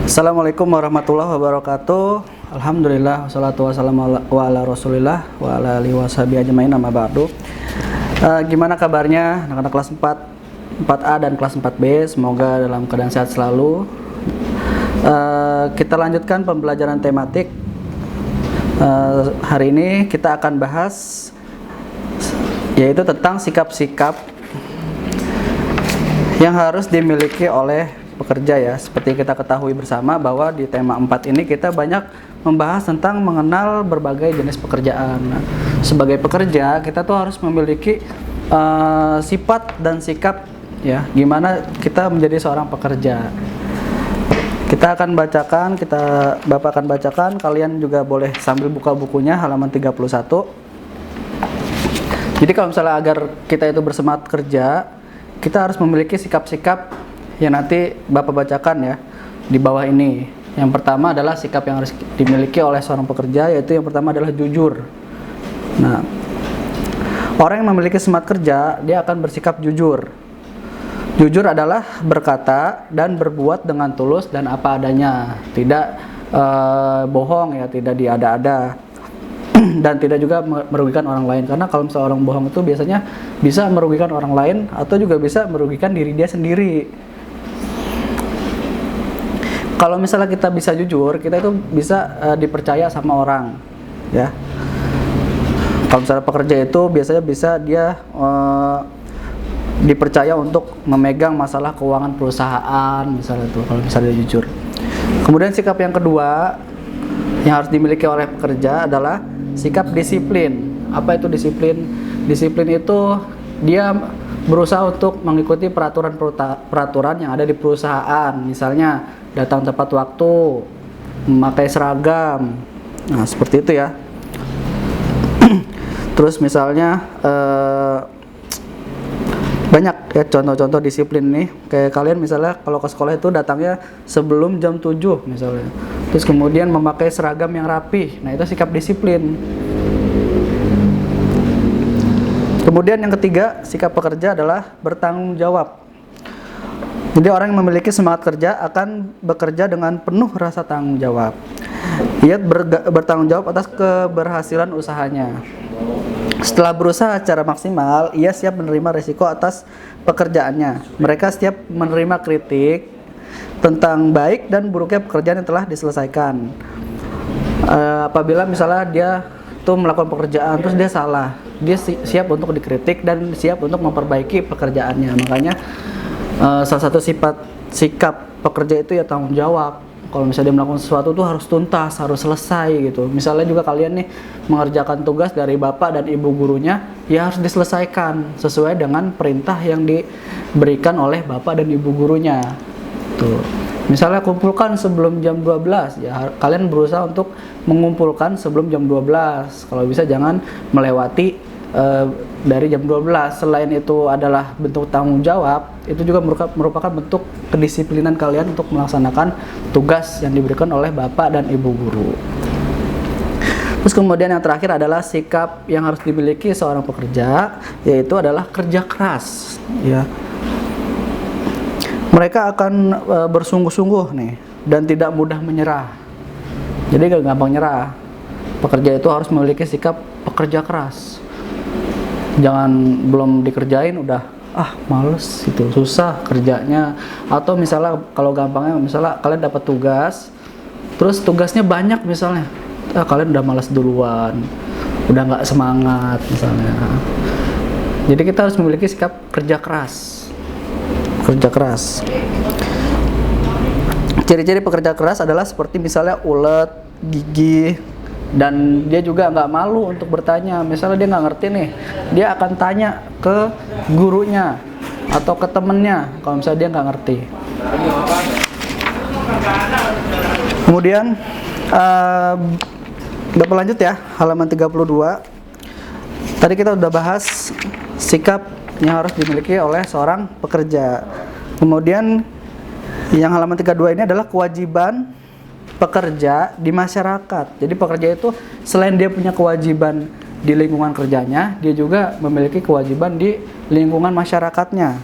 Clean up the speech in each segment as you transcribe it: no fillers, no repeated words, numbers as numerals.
Assalamualaikum warahmatullahi wabarakatuh. Alhamdulillah wassalatu wassalamu ala rasulillah wa ala alihi washabihi ajmain amma ba'du. Gimana kabarnya anak-anak kelas 4A dan kelas 4B? Semoga dalam keadaan sehat selalu. Kita lanjutkan pembelajaran tematik. Hari ini kita akan bahas yaitu tentang sikap-sikap yang harus dimiliki oleh pekerja ya. Seperti kita ketahui bersama bahwa di tema 4 ini kita banyak membahas tentang mengenal berbagai jenis pekerjaan. Nah, sebagai pekerja kita tuh harus memiliki sifat dan sikap ya, gimana kita menjadi seorang pekerja. Kita akan bacakan, Bapak akan bacakan, kalian juga boleh sambil buka bukunya halaman 31. Jadi kalau misalnya agar kita itu bersemangat kerja, kita harus memiliki sikap-sikap yang nanti Bapak bacakan ya di bawah ini. Yang pertama adalah sikap yang harus dimiliki oleh seorang pekerja, yaitu yang pertama adalah jujur. Nah, orang yang memiliki semangat kerja, dia akan bersikap jujur. Jujur adalah berkata dan berbuat dengan tulus dan apa adanya, tidak bohong ya, tidak diada-ada dan tidak juga merugikan orang lain. Karena kalau misalnya orang bohong itu biasanya bisa merugikan orang lain atau juga bisa merugikan diri dia sendiri. Kalau misalnya kita bisa jujur, kita itu bisa dipercaya sama orang, ya. Kalau misalnya pekerja itu biasanya bisa dia dipercaya untuk memegang masalah keuangan perusahaan, misalnya itu kalau misalnya dia jujur. Kemudian sikap yang kedua yang harus dimiliki oleh pekerja adalah sikap disiplin. Apa itu disiplin? Disiplin itu dia berusaha untuk mengikuti peraturan yang ada di perusahaan. Misalnya datang tepat waktu, memakai seragam. Nah, seperti itu ya. Terus misalnya banyak ya contoh-contoh disiplin nih. Kayak kalian misalnya kalau ke sekolah itu datangnya sebelum jam 7 misalnya. Terus kemudian memakai seragam yang rapi. Nah, itu sikap disiplin. Kemudian yang ketiga, sikap pekerja adalah bertanggung jawab. Jadi orang yang memiliki semangat kerja akan bekerja dengan penuh rasa tanggung jawab. Ia bertanggung jawab atas keberhasilan usahanya. Setelah berusaha secara maksimal, ia siap menerima risiko atas pekerjaannya. Mereka siap menerima kritik tentang baik dan buruknya pekerjaan yang telah diselesaikan. Apabila misalnya dia tuh melakukan pekerjaan terus dia salah, dia siap untuk dikritik dan siap untuk memperbaiki pekerjaannya. Makanya salah satu sikap pekerja itu ya tanggung jawab. Kalau misalnya dia melakukan sesuatu tuh harus tuntas, harus selesai gitu. Misalnya juga kalian nih mengerjakan tugas dari bapak dan ibu gurunya, ya harus diselesaikan sesuai dengan perintah yang diberikan oleh bapak dan ibu gurunya. Tuh. Misalnya kumpulkan sebelum jam 12, ya kalian berusaha untuk mengumpulkan sebelum jam 12. Kalau bisa jangan melewati dari jam 12. Selain itu adalah bentuk tanggung jawab, itu juga merupakan bentuk kedisiplinan kalian untuk melaksanakan tugas yang diberikan oleh bapak dan ibu guru. Terus kemudian yang terakhir adalah sikap yang harus dimiliki seorang pekerja, yaitu adalah kerja keras ya. Mereka akan bersungguh-sungguh nih dan tidak mudah menyerah. Jadi gak gampang nyerah. Pekerja itu harus memiliki sikap pekerja keras. Jangan belum dikerjain udah males gitu, susah kerjanya. Atau misalnya kalau gampangnya misalnya kalian dapat tugas, terus tugasnya banyak misalnya, kalian udah malas duluan, udah nggak semangat misalnya. Jadi kita harus memiliki sikap kerja keras. Kerja keras. Ciri-ciri pekerja keras adalah seperti misalnya ulet, gigih, dan dia juga nggak malu untuk bertanya. Misalnya dia nggak ngerti nih, dia akan tanya ke gurunya atau ke temennya kalau misalnya dia nggak ngerti. Kemudian Bapak lanjut ya, halaman 32. Tadi kita udah bahas sikap yang harus dimiliki oleh seorang pekerja. Kemudian yang halaman 32 ini adalah kewajiban pekerja di masyarakat. Jadi pekerja itu selain dia punya kewajiban di lingkungan kerjanya, dia juga memiliki kewajiban di lingkungan masyarakatnya.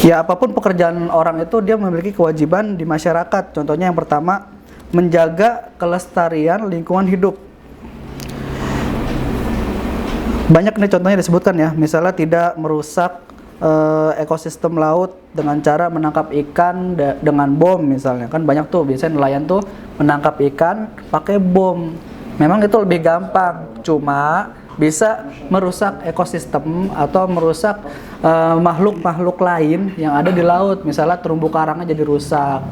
Ya, apapun pekerjaan orang itu dia memiliki kewajiban di masyarakat. Contohnya yang pertama, menjaga kelestarian lingkungan hidup. Banyak nih contohnya disebutkan ya, misalnya tidak merusak ekosistem laut dengan cara menangkap ikan dengan bom misalnya. Kan banyak tuh biasanya nelayan tuh menangkap ikan pakai bom. Memang itu lebih gampang, cuma bisa merusak ekosistem atau merusak makhluk-makhluk lain yang ada di laut. Misalnya terumbu karangnya jadi rusak,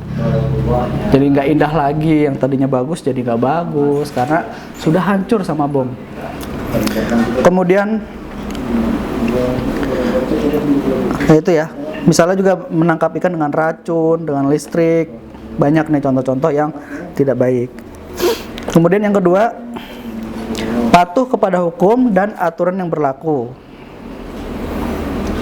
jadi nggak indah lagi. Yang tadinya bagus jadi nggak bagus karena sudah hancur sama bom. Kemudian itu ya, misalnya juga menangkap ikan dengan racun, dengan listrik. Banyak nih contoh-contoh yang tidak baik. Kemudian yang kedua, patuh kepada hukum dan aturan yang berlaku.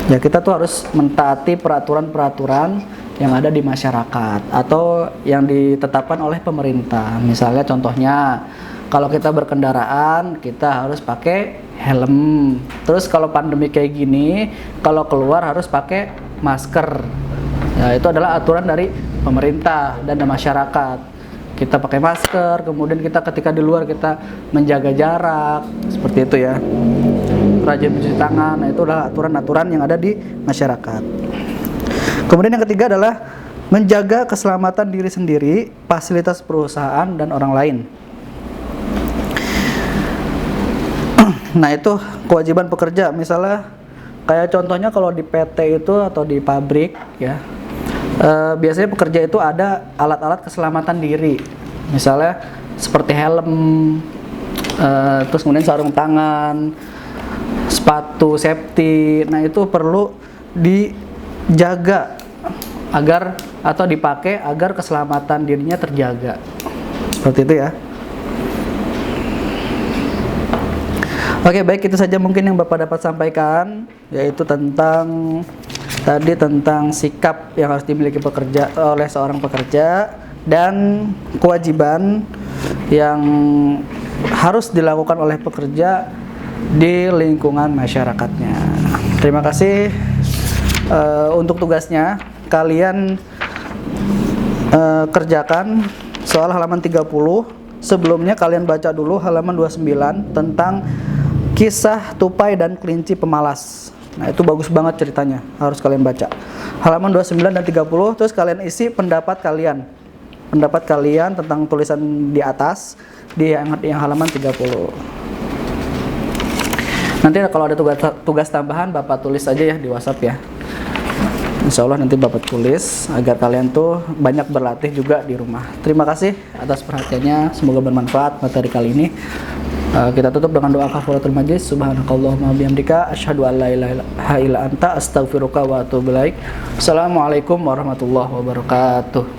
Ya, kita tuh harus mentaati peraturan-peraturan yang ada di masyarakat atau yang ditetapkan oleh pemerintah. Misalnya contohnya, kalau kita berkendaraan, kita harus pakai helm. Terus kalau pandemi kayak gini, kalau keluar harus pakai masker. Ya, itu adalah aturan dari pemerintah dan dari masyarakat. Kita pakai masker, kemudian kita ketika di luar kita menjaga jarak, seperti itu ya. Rajin mencuci tangan, nah itu adalah aturan-aturan yang ada di masyarakat. Kemudian yang ketiga adalah menjaga keselamatan diri sendiri, fasilitas perusahaan, dan orang lain. Nah, itu kewajiban pekerja. Misalnya kayak contohnya kalau di PT itu atau di pabrik ya, biasanya pekerja itu ada alat-alat keselamatan diri. Misalnya seperti helm, terus kemudian sarung tangan, sepatu safety. Nah, itu perlu dijaga agar atau dipakai agar keselamatan dirinya terjaga. Seperti itu ya. Oke, baik, itu saja mungkin yang Bapak dapat sampaikan, yaitu tentang sikap yang harus dimiliki oleh seorang pekerja dan kewajiban yang harus dilakukan oleh pekerja di lingkungan masyarakatnya. Terima kasih. Untuk tugasnya kalian kerjakan soal halaman 30. Sebelumnya kalian baca dulu halaman 29 tentang kisah tupai dan kelinci pemalas. Nah, itu bagus banget ceritanya, harus kalian baca. Halaman 29 dan 30, terus kalian isi pendapat kalian. Pendapat kalian tentang tulisan di atas di yang halaman 30. Nanti kalau ada tugas tambahan Bapak tulis aja ya di WhatsApp ya. Insya Allah nanti Bapak tulis agar kalian tuh banyak berlatih juga di rumah. Terima kasih atas perhatiannya, semoga bermanfaat materi kali ini. Kita tutup dengan doa kafaratul majlis. Subhanakallahumma bihamdika asyhadu an la ilaha illa anta astaghfiruka wa atubu ilaik. Assalamualaikum warahmatullahi wabarakatuh.